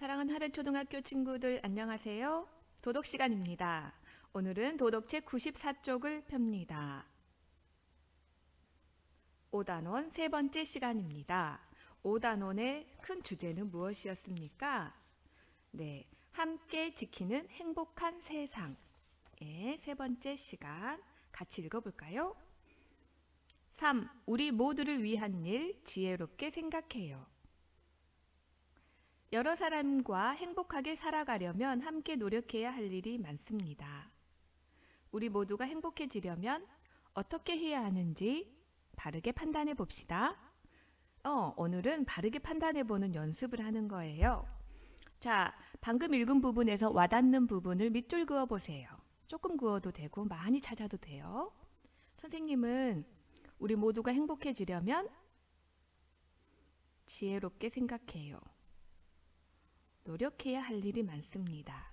사랑하는 하변초등학교 친구들 안녕하세요. 도덕 시간입니다. 오늘은 도덕책 94쪽을 펴니다. 5단원 세 번째 시간입니다. 5단원의 큰 주제는 무엇이었습니까? 네, 함께 지키는 행복한 세상의 세 번째 시간 같이 읽어볼까요? 3. 우리 모두를 위한 일 지혜롭게 생각해요. 여러 사람과 행복하게 살아가려면 함께 노력해야 할 일이 많습니다. 우리 모두가 행복해지려면 어떻게 해야 하는지 바르게 판단해 봅시다. 오늘은 바르게 판단해 보는 연습을 하는 거예요. 자, 방금 읽은 부분에서 와닿는 부분을 밑줄 그어 보세요. 조금 그어도 되고 많이 찾아도 돼요. 선생님은 우리 모두가 행복해지려면 지혜롭게 생각해요. 노력해야 할 일이 많습니다.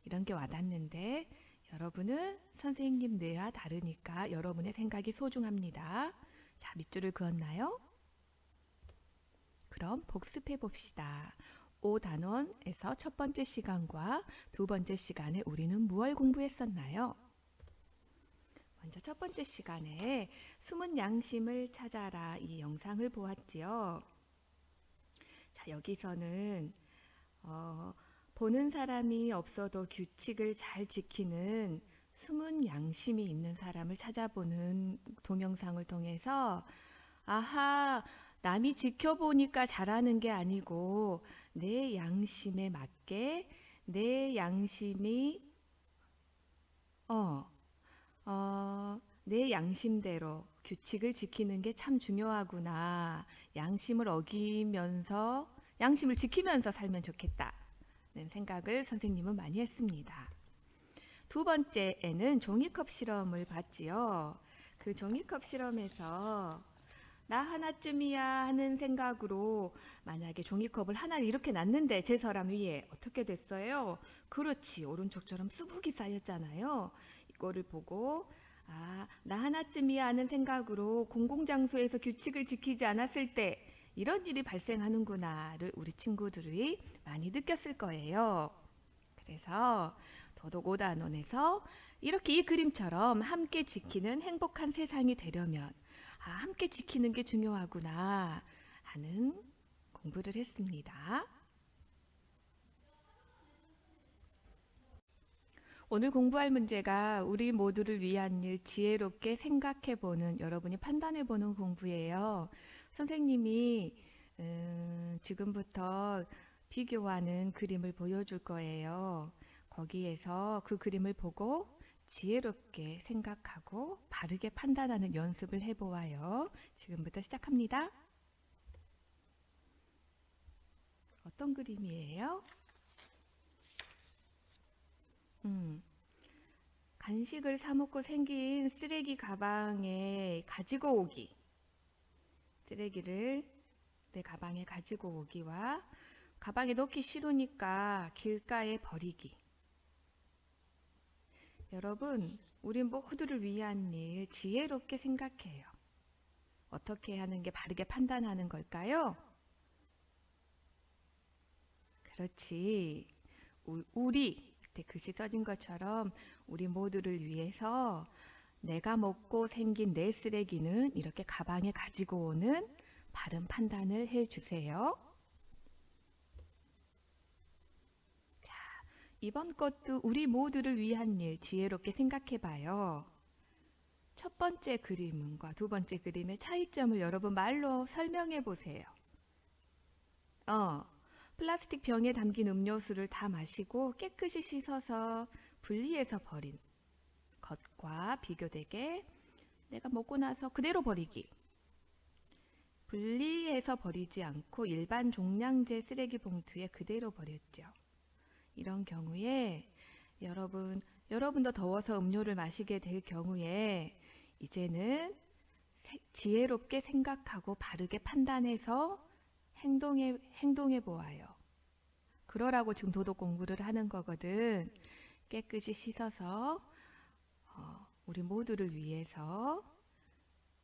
이런 게 와닿는데 여러분은 선생님 뇌와 다르니까 여러분의 생각이 소중합니다. 자, 밑줄을 그었나요? 그럼 복습해 봅시다. 5단원에서 첫 번째 시간과 두 번째 시간에 우리는 무엇을 공부했었나요? 먼저 첫 번째 시간에 숨은 양심을 찾아라 이 영상을 보았지요. 자, 여기서는 보는 사람이 없어도 규칙을 잘 지키는 숨은 양심이 있는 사람을 찾아보는 동영상을 통해서 아하, 남이 지켜보니까 잘하는 게 아니고 내 양심에 맞게 내 양심이 내 양심대로 규칙을 지키는 게 참 중요하구나. 양심을 어기면서 양심을 지키면서 살면 좋겠다. 는 생각을 선생님은 많이 했습니다. 두 번째에는 종이컵 실험을 봤지요. 그 종이컵 실험에서 나 하나쯤이야 하는 생각으로 만약에 종이컵을 하나를 이렇게 놨는데 제 사람 위에 어떻게 됐어요? 그렇지, 오른쪽처럼 수북이 쌓였잖아요. 이거를 보고 나 하나쯤이야 하는 생각으로 공공장소에서 규칙을 지키지 않았을 때 이런 일이 발생하는구나를 우리 친구들이 많이 느꼈을 거예요. 그래서 도덕 5단원에서 이렇게 이 그림처럼 함께 지키는 행복한 세상이 되려면 함께 지키는 게 중요하구나 하는 공부를 했습니다. 오늘 공부할 문제가 우리 모두를 위한 일 지혜롭게 생각해보는 여러분이 판단해보는 공부예요. 선생님이 지금부터 비교하는 그림을 보여줄 거예요. 거기에서 그 그림을 보고 지혜롭게 생각하고 바르게 판단하는 연습을 해보아요. 지금부터 시작합니다. 어떤 그림이에요? 간식을 사 먹고 생긴 쓰레기 가방에 가지고 오기. 쓰레기를 내 가방에 가지고 오기와 가방에 넣기 싫으니까 길가에 버리기. 여러분, 우리 모두를 위한 일 지혜롭게 생각해요. 어떻게 하는 게 바르게 판단하는 걸까요? 그렇지. 우리, 이때 글씨 써진 것처럼 우리 모두를 위해서 내가 먹고 생긴 내 쓰레기는 이렇게 가방에 가지고 오는 바른 판단을 해주세요. 자, 이번 것도 우리 모두를 위한 일 지혜롭게 생각해봐요. 첫 번째 그림과 두 번째 그림의 차이점을 여러분 말로 설명해 보세요. 플라스틱 병에 담긴 음료수를 다 마시고 깨끗이 씻어서 분리해서 버린 것과 비교되게 내가 먹고 나서 그대로 버리기. 분리해서 버리지 않고 일반 종량제 쓰레기 봉투에 그대로 버렸죠. 이런 경우에 여러분도 더워서 음료를 마시게 될 경우에 이제는 지혜롭게 생각하고 바르게 판단해서 행동해 보아요. 그러라고 지금 도덕 공부를 하는 거거든. 깨끗이 씻어서 우리 모두를 위해서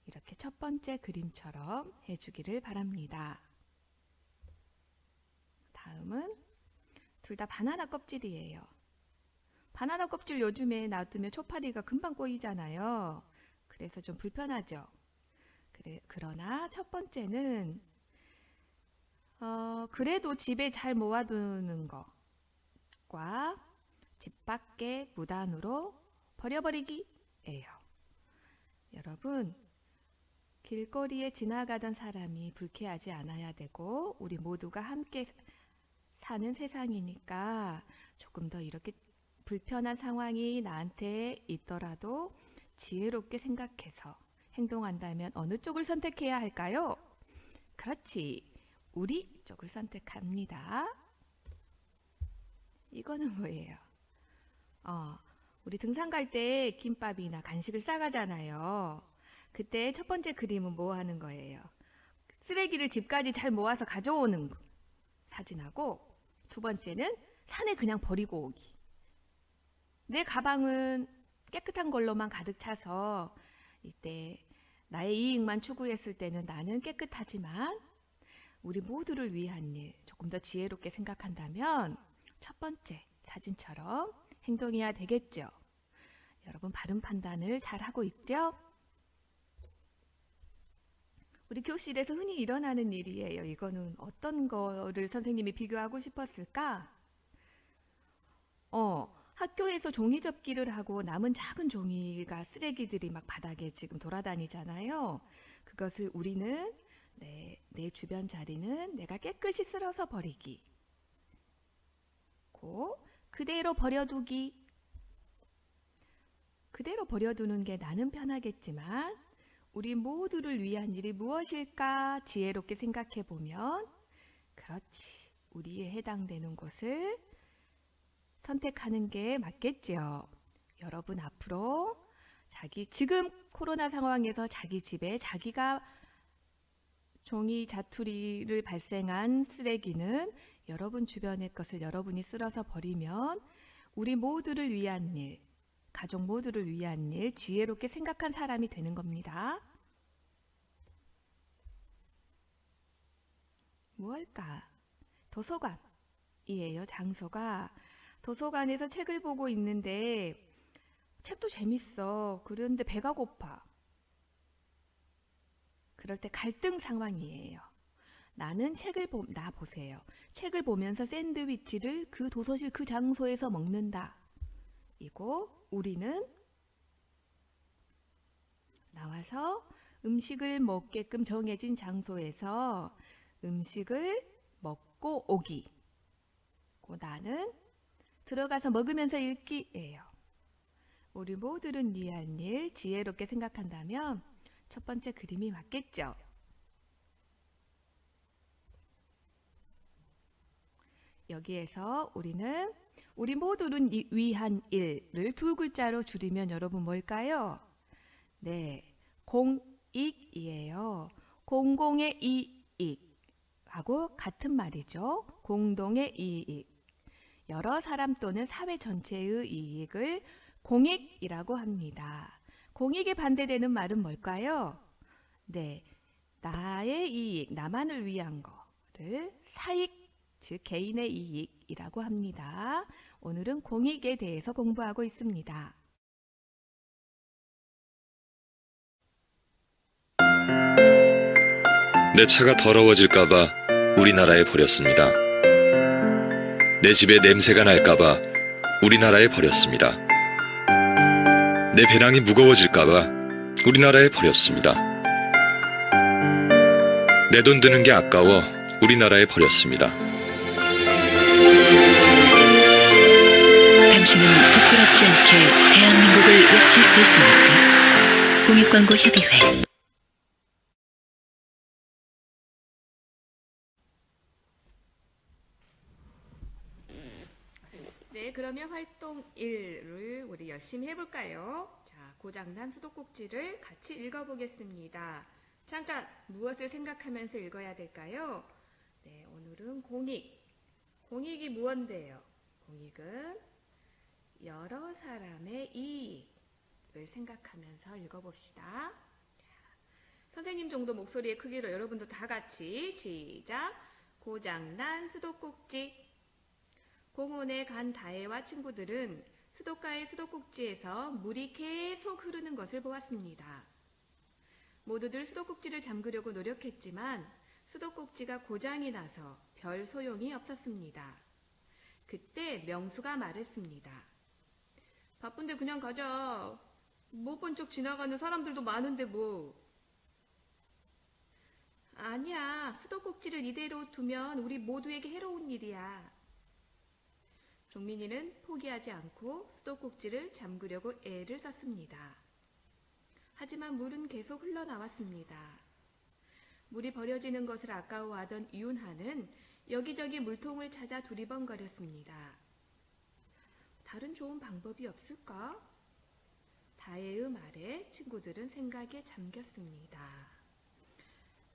이렇게 첫 번째 그림처럼 해주기를 바랍니다. 다음은 둘 다 바나나 껍질이에요. 바나나 껍질 요즘에 놔두면 초파리가 금방 꼬이잖아요. 그래서 좀 불편하죠. 그러나 첫 번째는 그래도 집에 잘 모아두는 것과 집 밖에 무단으로 버려버리기예요. 여러분, 길거리에 지나가던 사람이 불쾌하지 않아야 되고 우리 모두가 함께 사는 세상이니까 조금 더 이렇게 불편한 상황이 나한테 있더라도 지혜롭게 생각해서 행동한다면 어느 쪽을 선택해야 할까요? 그렇지. 우리 쪽을 선택합니다. 이거는 뭐예요? 우리 등산 갈 때 김밥이나 간식을 싸가잖아요. 그때 첫 번째 그림은 뭐 하는 거예요? 쓰레기를 집까지 잘 모아서 가져오는 사진하고, 두 번째는 산에 그냥 버리고 오기. 내 가방은 깨끗한 걸로만 가득 차서 이때 나의 이익만 추구했을 때는 나는 깨끗하지만 우리 모두를 위한 일, 조금 더 지혜롭게 생각한다면 첫 번째 사진처럼 행동해야 되겠죠. 여러분, 바른 판단을 잘 하고 있죠? 우리 교실에서 흔히 일어나는 일이에요. 이거는 어떤 거를 선생님이 비교하고 싶었을까? 학교에서 종이 접기를 하고 남은 작은 종이가 쓰레기들이 막 바닥에 지금 돌아다니잖아요. 그것을 우리는 내 주변 자리는 내가 깨끗이 쓸어서 버리기. 그대로 버려두기. 그대로 버려두는 게 나는 편하겠지만 우리 모두를 위한 일이 무엇일까 지혜롭게 생각해 보면, 그렇지, 우리에 해당되는 곳을 선택하는 게 맞겠죠. 여러분, 앞으로 지금 코로나 상황에서 자기 집에 자기가 종이 자투리를 발생한 쓰레기는 여러분 주변의 것을 여러분이 쓸어서 버리면 우리 모두를 위한 일, 가족 모두를 위한 일, 지혜롭게 생각한 사람이 되는 겁니다. 무엇일까? 도서관이에요. 장소가. 도서관에서 책을 보고 있는데 책도 재밌어. 그런데 배가 고파. 그럴 때 갈등 상황이에요. 나는 보세요. 책을 보면서 샌드위치를 그 도서실 그 장소에서 먹는다. 이고 우리는 나와서 음식을 먹게끔 정해진 장소에서 음식을 먹고 오기. 나는 들어가서 먹으면서 읽기예요. 우리 모두를 위한 일, 지혜롭게 생각한다면 첫 번째 그림이 맞겠죠. 여기에서 우리는 우리 모두를 위한 일을 두 글자로 줄이면 여러분 뭘까요? 네, 공익이에요. 공공의 이익하고 같은 말이죠. 공동의 이익. 여러 사람 또는 사회 전체의 이익을 공익이라고 합니다. 공익에 반대되는 말은 뭘까요? 네, 나의 이익, 나만을 위한 거를 사익, 즉 개인의 이익이라고 합니다. 오늘은 공익에 대해서 공부하고 있습니다. 내 차가 더러워질까봐 우리나라에 버렸습니다. 내 집에 냄새가 날까봐 우리나라에 버렸습니다. 내 배낭이 무거워질까봐 우리나라에 버렸습니다. 내 돈 드는 게 아까워 우리나라에 버렸습니다. 당신은 부끄럽지 않게 대한민국을 외칠 수 있습니까? 공익광고협의회. 네, 그러면 활동 1을 우리 열심히 해볼까요? 자, 고장난 수도꼭지를 같이 읽어보겠습니다. 잠깐 무엇을 생각하면서 읽어야 될까요? 네, 오늘은 공익. 공익이 무언데요? 공익은 여러 사람의 이익을 생각하면서 읽어봅시다. 선생님 정도 목소리의 크기로 여러분도 다 같이 시작. 고장난 수도꼭지. 공원에 간 다혜와 친구들은 수도가의 수도꼭지에서 물이 계속 흐르는 것을 보았습니다. 모두들 수도꼭지를 잠그려고 노력했지만 수도꼭지가 고장이 나서 별 소용이 없었습니다. 그때 명수가 말했습니다. 바쁜데 그냥 가자. 못 본 척 지나가는 사람들도 많은데 뭐. 아니야. 수도꼭지를 이대로 두면 우리 모두에게 해로운 일이야. 종민이는 포기하지 않고 수도꼭지를 잠그려고 애를 썼습니다. 하지만 물은 계속 흘러나왔습니다. 물이 버려지는 것을 아까워하던 이윤하는 여기저기 물통을 찾아 두리번거렸습니다. 다른 좋은 방법이 없을까? 다혜의 말에 친구들은 생각에 잠겼습니다.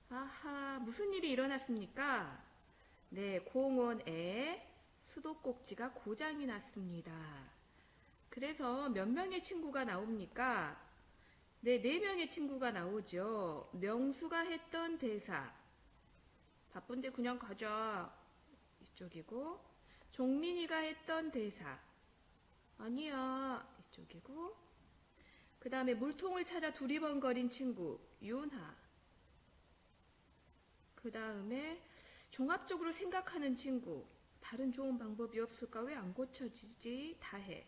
아하, 무슨 일이 일어났습니까? 네, 공원에 수도꼭지가 고장이 났습니다. 그래서 몇 명의 친구가 나옵니까? 네, 4명의 친구가 나오죠. 명수가 했던 대사. 바쁜데 그냥 가자. 이쪽이고. 종민이가 했던 대사. 아니야. 이쪽이고. 그 다음에 물통을 찾아 두리번거린 친구. 윤하. 그 다음에 종합적으로 생각하는 친구. 다른 좋은 방법이 없을까? 왜 안 고쳐지지? 다해.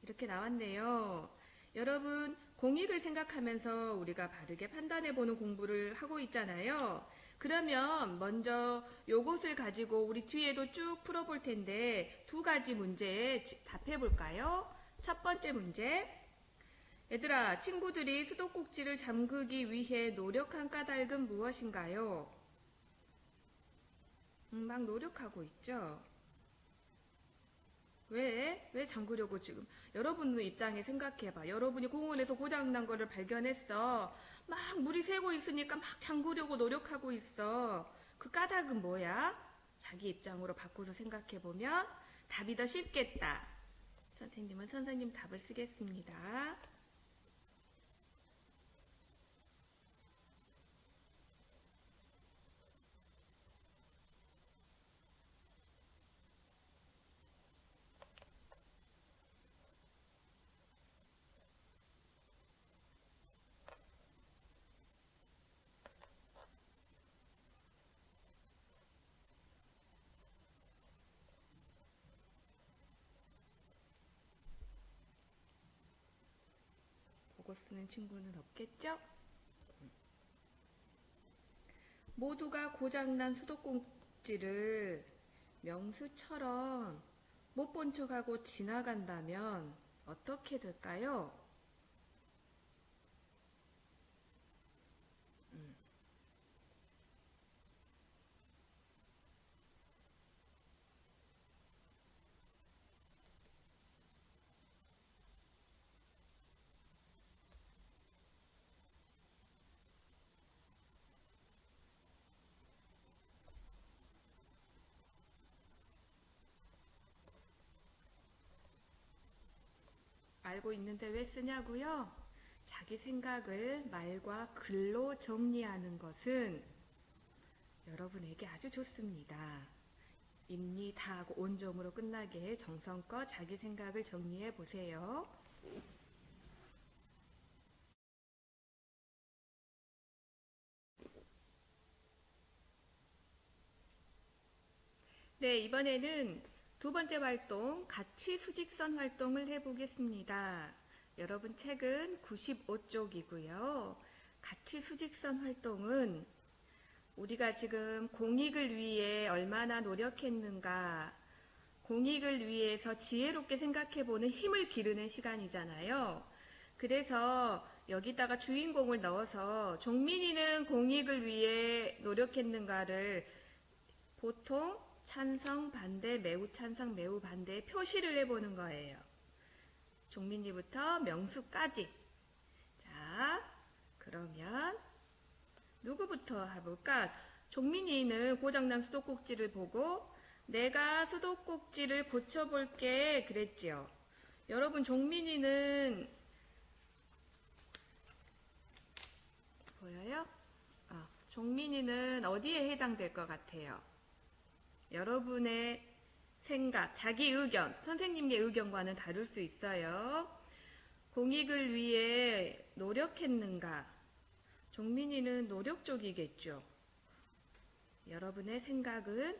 이렇게 나왔네요. 여러분, 공익을 생각하면서 우리가 바르게 판단해보는 공부를 하고 있잖아요. 그러면 먼저 요것을 가지고 우리 뒤에도 쭉 풀어볼 텐데 2가지 문제에 답해볼까요? 첫 번째 문제. 얘들아, 친구들이 수도꼭지를 잠그기 위해 노력한 까닭은 무엇인가요? 막 노력하고 있죠? 왜 잠그려고 지금? 여러분 입장에 생각해봐. 여러분이 공원에서 고장난 거를 발견했어. 막 물이 새고 있으니까 막 잠그려고 노력하고 있어. 그 까닭은 뭐야? 자기 입장으로 바꿔서 생각해보면 답이 더 쉽겠다. 선생님은 선생님 답을 쓰겠습니다. 보고 쓰는 친구는 없겠죠? 모두가 고장난 수도꼭지를 명수처럼 못 본 척하고 지나간다면 어떻게 될까요? 알고 있는데 왜 쓰냐고요? 자기 생각을 말과 글로 정리하는 것은 여러분에게 아주 좋습니다. 입니다 하고 온점으로 끝나게 정성껏 자기 생각을 정리해 보세요. 네, 이번에는 2번째 활동, 같이 수직선 활동을 해보겠습니다. 여러분 책은 95쪽이고요. 같이 수직선 활동은 우리가 지금 공익을 위해 얼마나 노력했는가, 공익을 위해서 지혜롭게 생각해보는 힘을 기르는 시간이잖아요. 그래서 여기다가 주인공을 넣어서 종민이는 공익을 위해 노력했는가를 보통 찬성, 반대, 매우 찬성, 매우 반대에 표시를 해보는 거예요. 종민이부터 명수까지. 자, 그러면 누구부터 해볼까? 종민이는 고장난 수도꼭지를 보고 내가 수도꼭지를 고쳐볼게 그랬지요. 여러분, 종민이는 보여요? 종민이는 어디에 해당될 것 같아요? 여러분의 생각, 자기 의견, 선생님의 의견과는 다를 수 있어요. 공익을 위해 노력했는가? 종민이는 노력 쪽이겠죠. 여러분의 생각은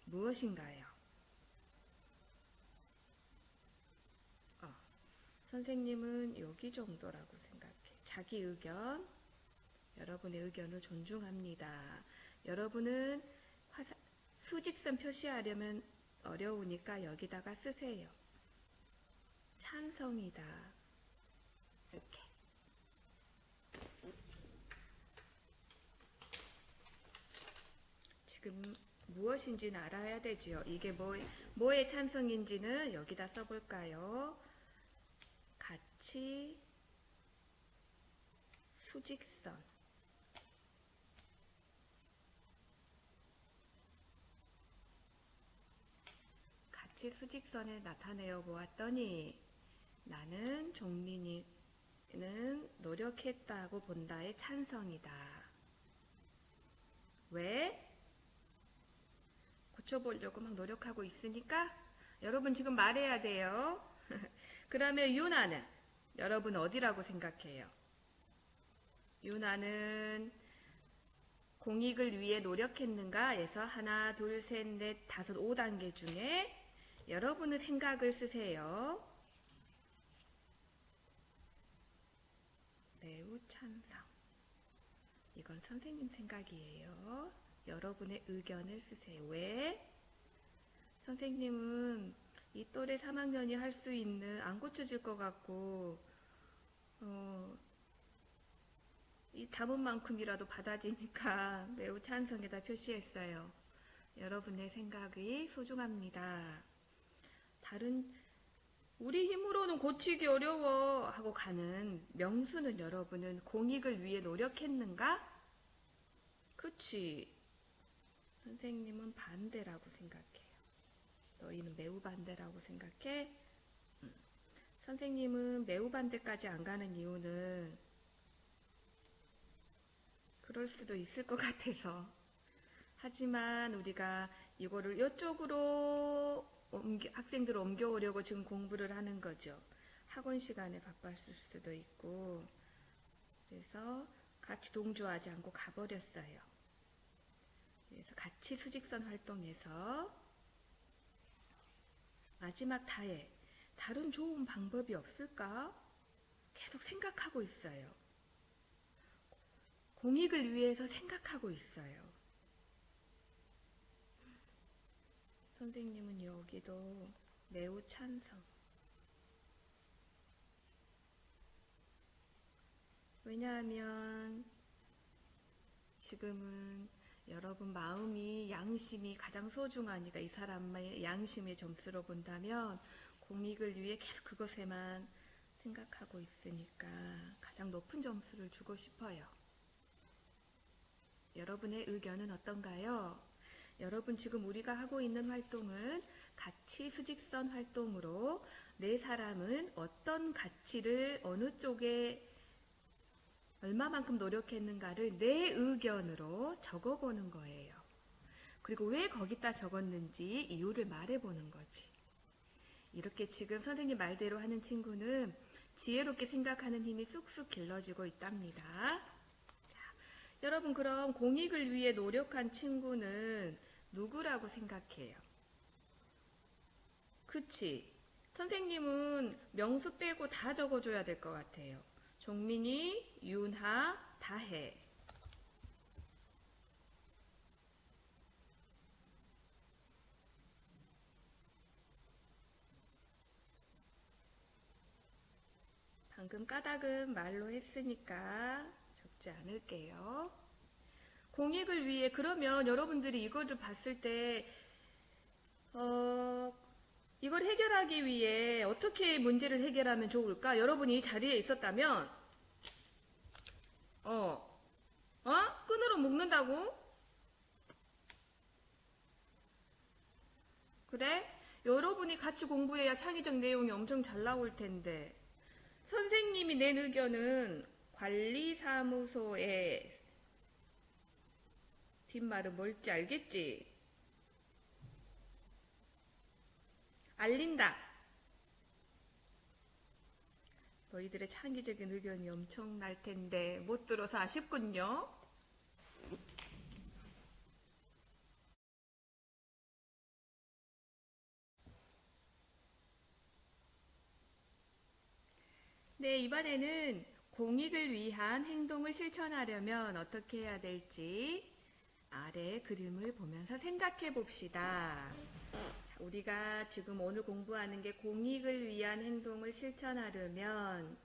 무엇인가요? 선생님은 여기 정도라고 생각해. 자기 의견, 여러분의 의견을 존중합니다. 여러분은 수직선 표시하려면 어려우니까 여기다가 쓰세요. 찬성이다. 이렇게. 지금 무엇인지는 알아야 되지요. 이게 뭐의 찬성인지는 여기다 써볼까요? 같이 수직선. 같이 수직선에 나타내어 보았더니 나는 종민이는 노력했다고 본다의 찬성이다. 왜? 고쳐보려고 막 노력하고 있으니까 여러분 지금 말해야 돼요. 그러면 유나는 여러분 어디라고 생각해요? 유나는 공익을 위해 노력했는가 에서 하나, 둘, 셋, 넷, 다섯, 5단계 중에 여러분의 생각을 쓰세요. 매우 찬성. 이건 선생님 생각이에요. 여러분의 의견을 쓰세요. 왜? 선생님은 이 또래 3학년이 할 수 있는 안 고쳐질 것 같고 이 답은만큼이라도 받아지니까 매우 찬성에다 표시했어요. 여러분의 생각이 소중합니다. 우리 힘으로는 고치기 어려워 하고 가는 명수는 여러분은 공익을 위해 노력했는가? 그치? 선생님은 반대라고 생각해요. 너희는 매우 반대라고 생각해? 선생님은 매우 반대까지 안 가는 이유는 그럴 수도 있을 것 같아서. 하지만 우리가 이거를 이쪽으로 학생들을 옮겨오려고 지금 공부를 하는 거죠. 학원 시간에 바빴을 수도 있고. 그래서 같이 동조하지 않고 가버렸어요. 그래서 같이 수직선 활동에서 마지막 다해 다른 좋은 방법이 없을까? 계속 생각하고 있어요. 공익을 위해서 생각하고 있어요. 선생님은 여기도 매우 찬성. 왜냐하면 지금은 여러분 마음이 양심이 가장 소중하니까 이 사람의 양심의 점수로 본다면 공익을 위해 계속 그것에만 생각하고 있으니까 가장 높은 점수를 주고 싶어요. 여러분의 의견은 어떤가요? 여러분 지금 우리가 하고 있는 활동은 가치 수직선 활동으로 네 사람은 어떤 가치를 어느 쪽에 얼마만큼 노력했는가를 내 의견으로 적어보는 거예요. 그리고 왜 거기다 적었는지 이유를 말해보는 거지. 이렇게 지금 선생님 말대로 하는 친구는 지혜롭게 생각하는 힘이 쑥쑥 길러지고 있답니다. 자, 여러분 그럼 공익을 위해 노력한 친구는 누구라고 생각해요? 그치? 선생님은 명수 빼고 다 적어줘야 될 것 같아요. 종민이, 윤하, 다혜. 방금 까닭은 말로 했으니까 적지 않을게요. 공익을 위해 그러면 여러분들이 이거를 봤을 때 이걸 해결하기 위해 어떻게 문제를 해결하면 좋을까? 여러분이 이 자리에 있었다면 끈으로 묶는다고? 그래? 여러분이 같이 공부해야 창의적 내용이 엄청 잘 나올 텐데 선생님이 낸 의견은 관리사무소의 뒷말은 뭘지 알겠지? 알린다. 너희들의 창의적인 의견이 엄청날 텐데 못 들어서 아쉽군요. 네, 이번에는 공익을 위한 행동을 실천하려면 어떻게 해야 될지 아래 그림을 보면서 생각해 봅시다. 자, 우리가 지금 오늘 공부하는 게 공익을 위한 행동을 실천하려면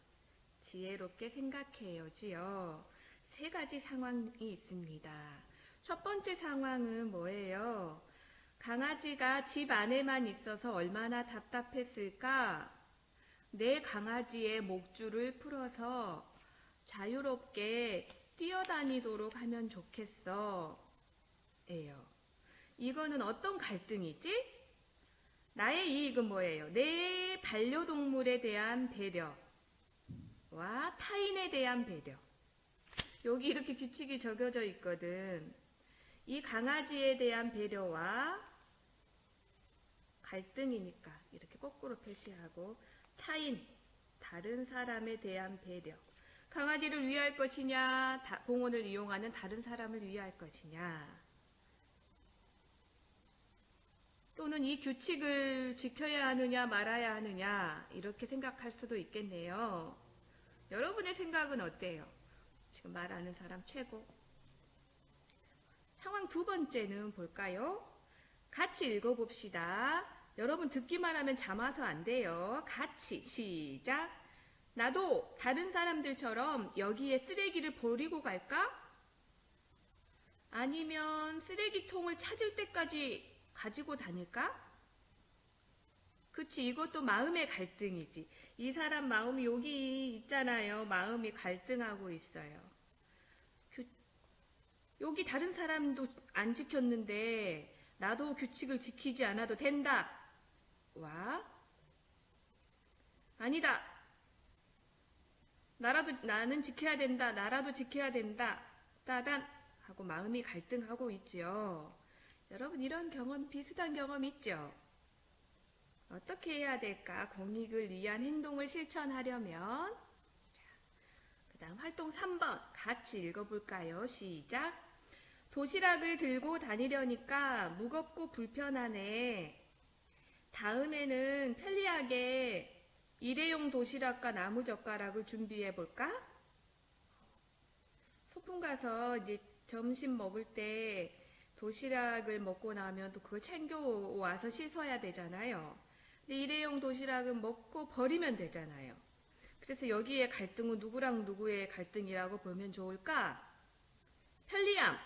지혜롭게 생각해야지요. 세 가지 상황이 있습니다. 첫 번째 상황은 뭐예요? 강아지가 집 안에만 있어서 얼마나 답답했을까? 내 강아지의 목줄을 풀어서 자유롭게 뛰어다니도록 하면 좋겠어. 예요. 이거는 어떤 갈등이지? 나의 이익은 뭐예요? 내 반려동물에 대한 배려와 타인에 대한 배려. 여기 이렇게 규칙이 적혀져 있거든. 이 강아지에 대한 배려와 갈등이니까 이렇게 거꾸로 표시하고 타인, 다른 사람에 대한 배려. 강아지를 위할 것이냐, 공원을 이용하는 다른 사람을 위할 것이냐. 또는 이 규칙을 지켜야 하느냐 말아야 하느냐 이렇게 생각할 수도 있겠네요. 여러분의 생각은 어때요? 지금 말하는 사람 최고. 상황 두 번째는 볼까요? 같이 읽어봅시다. 여러분 듣기만 하면 잠아서 안 돼요. 같이 시작. 나도 다른 사람들처럼 여기에 쓰레기를 버리고 갈까? 아니면 쓰레기통을 찾을 때까지 가지고 다닐까? 그치, 이것도 마음의 갈등이지. 이 사람 마음이 여기 있잖아요. 마음이 갈등하고 있어요. 여기 다른 사람도 안 지켰는데 나도 규칙을 지키지 않아도 된다. 와? 아니다. 나는 지켜야 된다. 나라도 지켜야 된다. 따단 하고 마음이 갈등하고 있지요. 여러분 이런 경험, 비슷한 경험 있죠? 어떻게 해야 될까? 공익을 위한 행동을 실천하려면 그 다음 활동 3번 같이 읽어볼까요? 시작. 도시락을 들고 다니려니까 무겁고 불편하네. 다음에는 편리하게 일회용 도시락과 나무젓가락을 준비해볼까? 소풍 가서 이제 점심 먹을 때 도시락을 먹고 나면 또 그걸 챙겨와서 씻어야 되잖아요. 근데 일회용 도시락은 먹고 버리면 되잖아요. 그래서 여기에 갈등은 누구랑 누구의 갈등이라고 보면 좋을까? 편리함,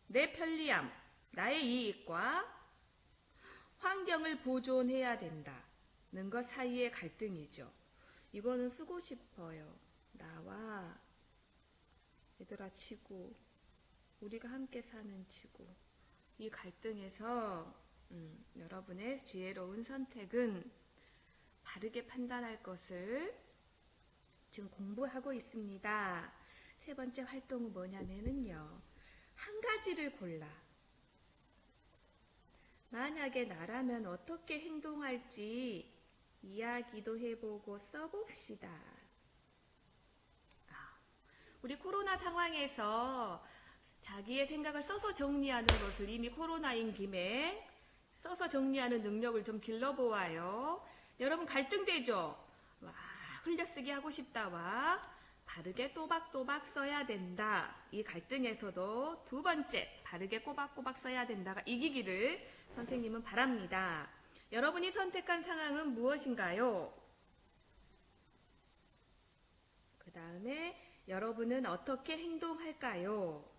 내 편리함, 나의 이익과 환경을 보존해야 된다는 것 사이의 갈등이죠. 이거는 쓰고 싶어요. 나와 얘들아 지구, 우리가 함께 사는 지구. 이 갈등에서 여러분의 지혜로운 선택은 바르게 판단할 것을 지금 공부하고 있습니다. 세 번째 활동은 뭐냐면요. 한 가지를 골라. 만약에 나라면 어떻게 행동할지 이야기도 해보고 써봅시다. 우리 코로나 상황에서 자기의 생각을 써서 정리하는 것을 이미 코로나인 김에 써서 정리하는 능력을 좀 길러보아요. 여러분 갈등되죠? 와, 흘려쓰기 하고 싶다와 바르게 또박또박 써야 된다. 이 갈등에서도 두 번째 바르게 꼬박꼬박 써야 된다가 이기기를 선생님은 바랍니다. 여러분이 선택한 상황은 무엇인가요? 그 다음에 여러분은 어떻게 행동할까요?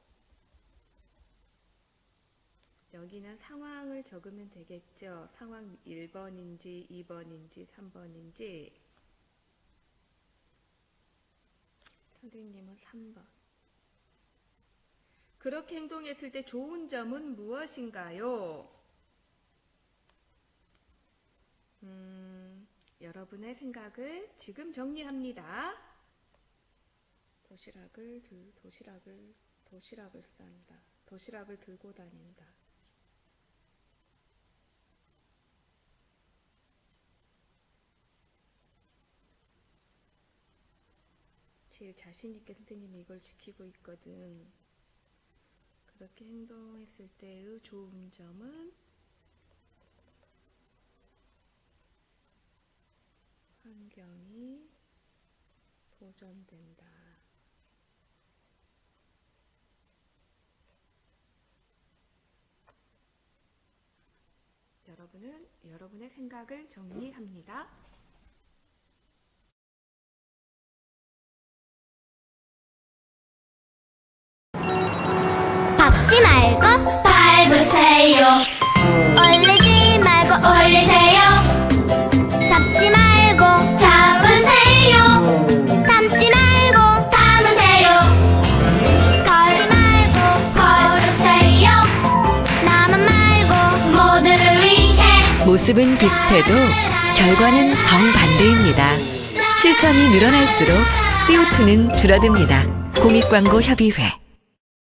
여기는 상황을 적으면 되겠죠. 상황 1번인지 2번인지 3번인지. 선생님은 3번. 그렇게 행동했을 때 좋은 점은 무엇인가요? 여러분의 생각을 지금 정리합니다. 도시락을 싼다. 도시락을 들고 다닌다. 제일 자신 있게 선생님이 이걸 지키고 있거든. 그렇게 행동했을 때의 좋은 점은 환경이 보존된다. 여러분은 여러분의 생각을 정리합니다. 밟지 말고 밟으세요. 올리지 말고 올리세요. 잡지 말고 잡으세요. 담지 말고 담으세요. 걸지 말고 걸으세요. 나만 말고 모두를 위해. 모습은 비슷해도 결과는 정반대입니다. 실천이 늘어날수록 CO2는 줄어듭니다. 공익광고협의회